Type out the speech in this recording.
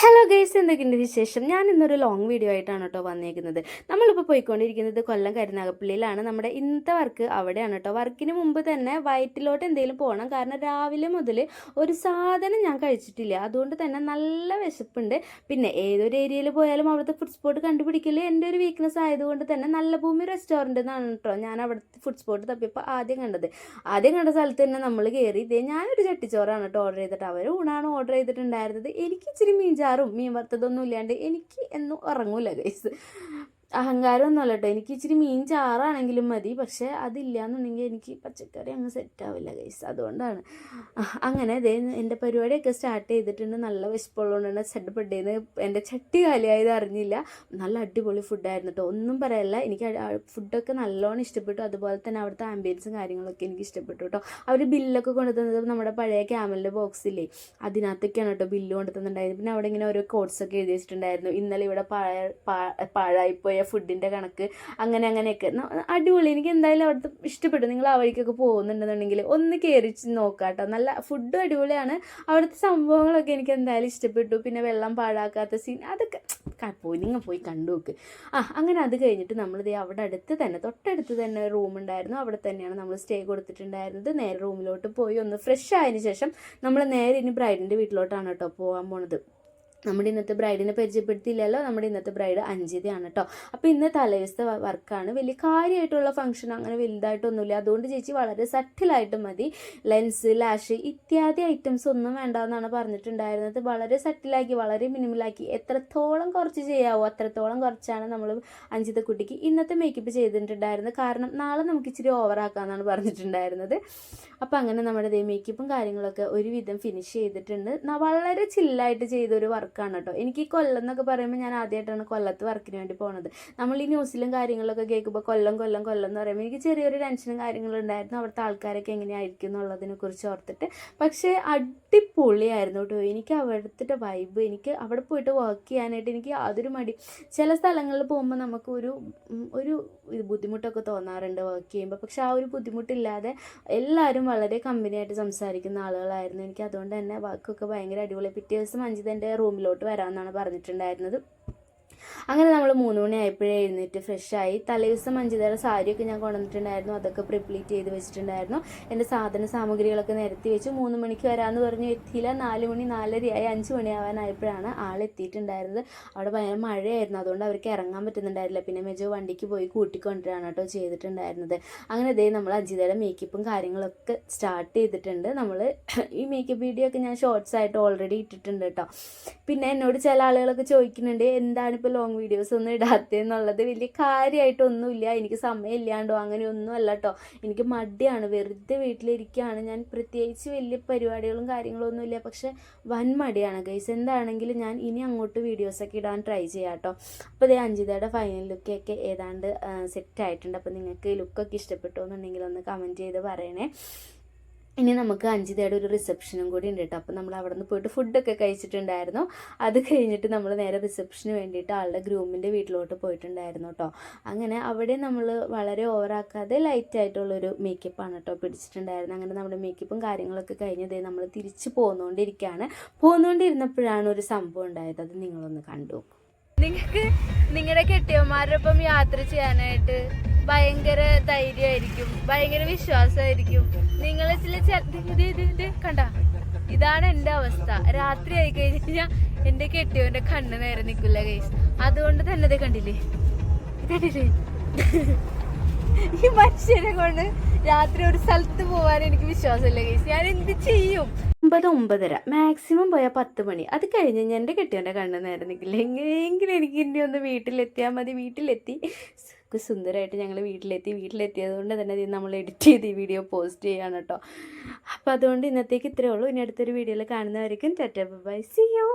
Hello guys, എന്തൊക്കെയുണ്ട് വിശേഷം? ഞാൻ ഇന്നൊരു ലോങ് വീഡിയോ ആയിട്ടാണ് കേട്ടോ വന്നേക്കുന്നത്. നമ്മളിപ്പോൾ പോയിക്കൊണ്ടിരിക്കുന്നത് കൊല്ലം കരുനാഗപ്പള്ളിയിലാണ്. നമ്മുടെ ഇന്നത്തെ വർക്ക് അവിടെയാണ് കേട്ടോ. വർക്കിന് മുമ്പ് തന്നെ വയറ്റിലോട്ട് എന്തെങ്കിലും പോകണം, കാരണം രാവിലെ മുതൽ ഒരു സാധനം ഞാൻ കഴിച്ചിട്ടില്ല. അതുകൊണ്ട് തന്നെ നല്ല വിശപ്പുണ്ട്. പിന്നെ ഏതൊരു ഏരിയയിൽ പോയാലും അവിടുത്തെ ഫുഡ് സ്പോട്ട് കണ്ടുപിടിക്കൽ എൻ്റെ ഒരു വീക്ക്നെസ് ആയതുകൊണ്ട് തന്നെ നല്ല ഭൂമി റെസ്റ്റോറൻറ്റ് എന്നാണ് കേട്ടോ ഞാൻ അവിടുത്തെ ഫുഡ് സ്പോട്ട് തപ്പിയപ്പോൾ ആദ്യം കണ്ട സ്ഥലത്ത് തന്നെ നമ്മൾ കയറി. ഇതേ ഞാനൊരു ചട്ടിച്ചോറാണ് കേട്ടോ ഓർഡർ ചെയ്തിട്ട്, അവർ ഊണാണ് ഓർഡർ ചെയ്തിട്ടുണ്ടായിരുന്നത്. എനിക്ക് ഇച്ചിരി മീൻ വറുത്തതൊന്നും ഇല്ലാണ്ട് എനിക്ക് എന്നും ഉറങ്ങൂല ഗൈസ്. അഹങ്കാരമൊന്നുമല്ല കേട്ടോ, എനിക്ക് ഇച്ചിരി മീൻ ചാറാണെങ്കിലും മതി. പക്ഷേ അതില്ലാന്നുണ്ടെങ്കിൽ എനിക്ക് പച്ചക്കറി അങ്ങ് സെറ്റാവില്ല ഗൈസ്. അതുകൊണ്ടാണ് അങ്ങനെ എൻ്റെ പരിപാടിയൊക്കെ സ്റ്റാർട്ട് ചെയ്തിട്ടുണ്ട്. നല്ല വിശപ്പുള്ളതുകൊണ്ടാണ് സെറ്റപ്പെട്ടേന്ന്. എൻ്റെ ചട്ടി കാലിയായത് അറിഞ്ഞില്ല. നല്ല അടിപൊളി ഫുഡായിരുന്നു കേട്ടോ, ഒന്നും പറയല്ല. എനിക്ക് ഫുഡൊക്കെ നല്ലോണം ഇഷ്ടപ്പെട്ടു. അതുപോലെ തന്നെ അവിടുത്തെ ആംബിയൻസും കാര്യങ്ങളൊക്കെ എനിക്ക് ഇഷ്ടപ്പെട്ടു കേട്ടോ. അവർ ബില്ലൊക്കെ കൊണ്ടുതന്നത് നമ്മുടെ പഴയ ക്യാമലിൻ്റെ ബോക്സില്ലേ, അതിനകത്തൊക്കെയാണ് കേട്ടോ ബില്ല് കൊണ്ടുതന്നിട്ടുണ്ടായിരുന്നു. പിന്നെ അവിടെ ഇങ്ങനെ ഓരോ കോഡ്സൊക്കെ എഴുതി വെച്ചിട്ടുണ്ടായിരുന്നു. ഇന്നലെ ഇവിടെ പാഴായിപ്പോയ ഫുഡിൻ്റെ കണക്ക്, അങ്ങനെയൊക്കെ അടിപൊളി. എനിക്ക് എന്തായാലും അവിടുത്തെ ഇഷ്ടപ്പെട്ടു. നിങ്ങൾ ആ വഴിക്കൊക്കെ പോകുന്നുണ്ടെന്നുണ്ടെങ്കിൽ ഒന്ന് കയറി നോക്കാട്ടോ. നല്ല ഫുഡും അടിപൊളിയാണ്. അവിടുത്തെ സംഭവങ്ങളൊക്കെ എനിക്ക് എന്തായാലും ഇഷ്ടപ്പെട്ടു. പിന്നെ വെള്ളം പാഴാക്കാത്ത സീൻ, അതൊക്കെ നിങ്ങൾ പോയി കണ്ടു നോക്ക്. അങ്ങനെ അത് കഴിഞ്ഞിട്ട് നമ്മളിത് അവിടെ തൊട്ടടുത്ത് തന്നെ റൂം ഉണ്ടായിരുന്നു. അവിടെ തന്നെയാണ് നമ്മൾ സ്റ്റേ കൊടുത്തിട്ടുണ്ടായിരുന്നത്. നേരെ റൂമിലോട്ട് പോയി ഒന്ന് ഫ്രഷ് ആയതിനു ശേഷം നമ്മൾ നേരെ ഇനി ബ്രൈഡിൻ്റെ വീട്ടിലോട്ടാണ് കേട്ടോ പോകാൻ പോണത്. നമ്മുടെ ഇന്നത്തെ ബ്രൈഡിനെ പരിചയപ്പെടുത്തിയില്ലല്ലോ. നമ്മുടെ ഇന്നത്തെ ബ്രൈഡ് അഞ്ജിതയാണ് കേട്ടോ. അപ്പോൾ ഇന്ന് തലേദിവസത്തെ വർക്കാണ്. വലിയ കാര്യമായിട്ടുള്ള ഫംഗ്ഷൻ അങ്ങനെ വലുതായിട്ടൊന്നുമില്ല. അതുകൊണ്ട് ചേച്ചി വളരെ സട്ടിലായിട്ട് മതി. ലെൻസ്, ലാഷ് ഇത്യാദി ഐറ്റംസ് ഒന്നും വേണ്ടെന്നാണ് പറഞ്ഞിട്ടുണ്ടായിരുന്നത്. വളരെ സട്ടിലാക്കി, വളരെ മിനിമലാക്കി, എത്രത്തോളം കുറച്ച് ചെയ്യാവോ അത്രത്തോളം കുറച്ചാണ് നമ്മൾ അഞ്ജിതക്കുട്ടിക്ക് ഇന്നത്തെ മേക്കപ്പ് ചെയ്തിട്ടുണ്ടായിരുന്നത്. കാരണം നാളെ നമുക്ക് ഇച്ചിരി ഓവറാക്കാമെന്നാണ് പറഞ്ഞിട്ടുണ്ടായിരുന്നത്. അപ്പോൾ അങ്ങനെ നമ്മുടെ മേക്കപ്പും കാര്യങ്ങളൊക്കെ ഒരുവിധം ഫിനിഷ് ചെയ്തിട്ടുണ്ട്. വളരെ ചില്ലായിട്ട് ചെയ്തൊരു വർക്കാണ് കേട്ടോ. എനിക്ക് കൊല്ലം എന്നൊക്കെ പറയുമ്പോൾ ഞാൻ ആദ്യമായിട്ടാണ് കൊല്ലത്ത് വർക്കിന് വേണ്ടി പോകുന്നത്. നമ്മൾ ഈ ന്യൂസിലും കാര്യങ്ങളൊക്കെ കേൾക്കുമ്പോൾ കൊല്ലം എന്ന് പറയുമ്പോൾ എനിക്ക് ചെറിയൊരു ടെൻഷനും കാര്യങ്ങളും ഉണ്ടായിരുന്നു, അവിടുത്തെ ആൾക്കാരൊക്കെ എങ്ങനെയായിരിക്കും എന്നുള്ളതിനെ കുറിച്ച് ഓർത്തിട്ട്. പക്ഷേ അടിപൊളിയായിരുന്നു കേട്ടോ. എനിക്ക് അവിടുത്തെ വൈബ്, എനിക്ക് അവിടെ പോയിട്ട് വർക്ക് ചെയ്യാനായിട്ട് എനിക്ക് യാതൊരു മടി. ചില സ്ഥലങ്ങളിൽ പോകുമ്പോൾ നമുക്ക് ഒരു ബുദ്ധിമുട്ടൊക്കെ തോന്നാറുണ്ട് വർക്ക് ചെയ്യുമ്പോൾ. പക്ഷെ ആ ഒരു ബുദ്ധിമുട്ടില്ലാതെ എല്ലാവരും വളരെ കമ്പനിയായിട്ട് സംസാരിക്കുന്ന ആളുകളായിരുന്നു. എനിക്ക് അതുകൊണ്ട് തന്നെ വർക്കൊക്കെ ഭയങ്കര അടിപൊളി. പിറ്റേ ദിവസം അഞ്ജിതൻ്റെ റൂമിലോട്ട് വരാമെന്നാണ് പറഞ്ഞിട്ടുണ്ടായിരുന്നത്. അങ്ങനെ നമ്മൾ 3 മണി ആയപ്പോഴേ എഴുന്നേറ്റ് ഫ്രഷായി. തലേദിവസം അഞ്ജിതയുടെ സാരിയൊക്കെ ഞാൻ കൊണ്ടുവന്നിട്ടുണ്ടായിരുന്നു. അതൊക്കെ പ്രിപ്ലീറ്റ് ചെയ്ത് വെച്ചിട്ടുണ്ടായിരുന്നു. എൻ്റെ സാമഗ്രികളൊക്കെ നിരത്തി വെച്ച് 3 മണിക്ക് വരാമെന്ന് പറഞ്ഞ് എത്തിയില്ല. 4 മണി 4:30 5 മണിയാവാനായപ്പോഴാണ് ആളെത്തിയിട്ടുണ്ടായിരുന്നത്. അവിടെ ഭയങ്കര മഴയായിരുന്നു, അതുകൊണ്ട് അവർക്ക് ഇറങ്ങാൻ പറ്റുന്നുണ്ടായിരുന്നില്ല. പിന്നെ മെജോ വണ്ടിക്ക് പോയി കൂട്ടിക്കൊണ്ടിരാണ് കേട്ടോ ചെയ്തിട്ടുണ്ടായിരുന്നത്. അങ്ങനെ നമ്മൾ അഞ്ജിതയുടെ മേക്കപ്പും കാര്യങ്ങളൊക്കെ സ്റ്റാർട്ട് ചെയ്തിട്ടുണ്ട്. നമ്മൾ ഈ മേക്കപ്പ് വീഡിയോ ഒക്കെ ഞാൻ ഷോർട്സ് ആയിട്ട് ഓൾറെഡി ഇട്ടിട്ടുണ്ട് കേട്ടോ. പിന്നെ എന്നോട് ചില ആളുകളൊക്കെ ചോദിക്കുന്നുണ്ട് എന്താണിപ്പോൾ ലോങ് വീഡിയോസ് ഒന്നും ഇടാത്തതെന്നുള്ളത്. വലിയ കാര്യമായിട്ടൊന്നുമില്ല, എനിക്ക് സമയമില്ലാണ്ടോ അങ്ങനെയൊന്നും അല്ല കേട്ടോ. എനിക്ക് മടിയാണ്, വെറുതെ വീട്ടിലിരിക്കുകയാണ് ഞാൻ. പ്രത്യേകിച്ച് വലിയ പരിപാടികളും കാര്യങ്ങളൊന്നും ഇല്ല, പക്ഷെ വൻ മടിയാണ് ഗൈസ്. എന്താണെങ്കിലും ഞാൻ ഇനി അങ്ങോട്ട് വീഡിയോസൊക്കെ ഇടാൻ ട്രൈ ചെയ്യാം കേട്ടോ. അപ്പോൾ ഇതേ അഞ്ജിതയുടെ ഫൈനൽ ലുക്കൊക്കെ ഏതാണ്ട് സെറ്റ് ആയിട്ടുണ്ട്. അപ്പോൾ നിങ്ങൾക്ക് ലുക്കൊക്കെ ഇഷ്ടപ്പെട്ടോ എന്നുണ്ടെങ്കിൽ ഒന്ന് കമൻറ്റ് ചെയ്ത് പറയണേ. ഇനി നമുക്ക് അഞ്ജിതയുടെ ഒരു റിസപ്ഷനും കൂടി ഉണ്ട് കേട്ടോ. അപ്പോൾ നമ്മൾ അവിടെ നിന്ന് പോയിട്ട് ഫുഡൊക്കെ കഴിച്ചിട്ടുണ്ടായിരുന്നു. അത് കഴിഞ്ഞിട്ട് നമ്മൾ നേരെ റിസപ്ഷന് വേണ്ടിയിട്ട് ആളുടെ ഗ്രൂമിൻ്റെ വീട്ടിലോട്ട് പോയിട്ടുണ്ടായിരുന്നു കേട്ടോ. അങ്ങനെ അവിടെ നമ്മൾ വളരെ ഓവറാക്കാതെ ലൈറ്റായിട്ടുള്ളൊരു മേക്കപ്പാണ് കേട്ടോ പിടിച്ചിട്ടുണ്ടായിരുന്നത്. അങ്ങനെ നമ്മുടെ മേക്കപ്പും കാര്യങ്ങളൊക്കെ കഴിഞ്ഞതേ നമ്മൾ തിരിച്ച് പോന്നുകൊണ്ടിരുന്നപ്പോഴാണ് ഒരു സംഭവം ഉണ്ടായത്. അത് നിങ്ങളൊന്ന് കണ്ടു. നിങ്ങൾക്ക് നിങ്ങളുടെ കെട്ടിയന്മാരുടെ ഒപ്പം യാത്ര ചെയ്യാനായിട്ട് ഭയങ്കര ധൈര്യമായിരിക്കും, ഭയങ്കര വിശ്വാസമായിരിക്കും. നിങ്ങൾ കണ്ട, ഇതാണ് എൻ്റെ അവസ്ഥ. രാത്രി ആയി കഴിഞ്ഞാൽ എൻ്റെ കെട്ടിയവൻ്റെ കണ്ണ് നേരെ നിൽക്കില്ല ഗൈസ്. അതുകൊണ്ട് തന്നെ കണ്ടില്ലേ ഈ മനുഷ്യനെ കൊണ്ട് രാത്രി ഒരു സ്ഥലത്ത് പോകാൻ എനിക്ക് വിശ്വാസമില്ല ഗൈസ്. ഞാൻ എന്ത് ചെയ്യും? 9-9:30 മാക്സിമം പോയാൽ 10 മണി. അത് കഴിഞ്ഞ് എൻ്റെ കെട്ടിയവൻ്റെ കണ്ണ് നേരെ നിൽക്കില്ല. എങ്ങനെയെങ്കിലും എനിക്ക് ഇനി ഒന്ന് വീട്ടിലെത്തിയാൽ മതി. വീട്ടിലെത്തി സുന്ദരമായിട്ട് ഞങ്ങൾ വീട്ടിലെത്തിയത് കൊണ്ട് തന്നെ നമ്മൾ എഡിറ്റ് ചെയ്ത് ഈ വീഡിയോ പോസ്റ്റ് ചെയ്യാണ് കേട്ടോ. അപ്പോൾ അതുകൊണ്ട് ഇന്നത്തേക്ക് ഇത്രയേ ഉള്ളൂ. ഇനി അടുത്തൊരു വീഡിയോയിൽ കാണുന്നവരേക്കും ടാറ്റാ ബൈ, സീ യു.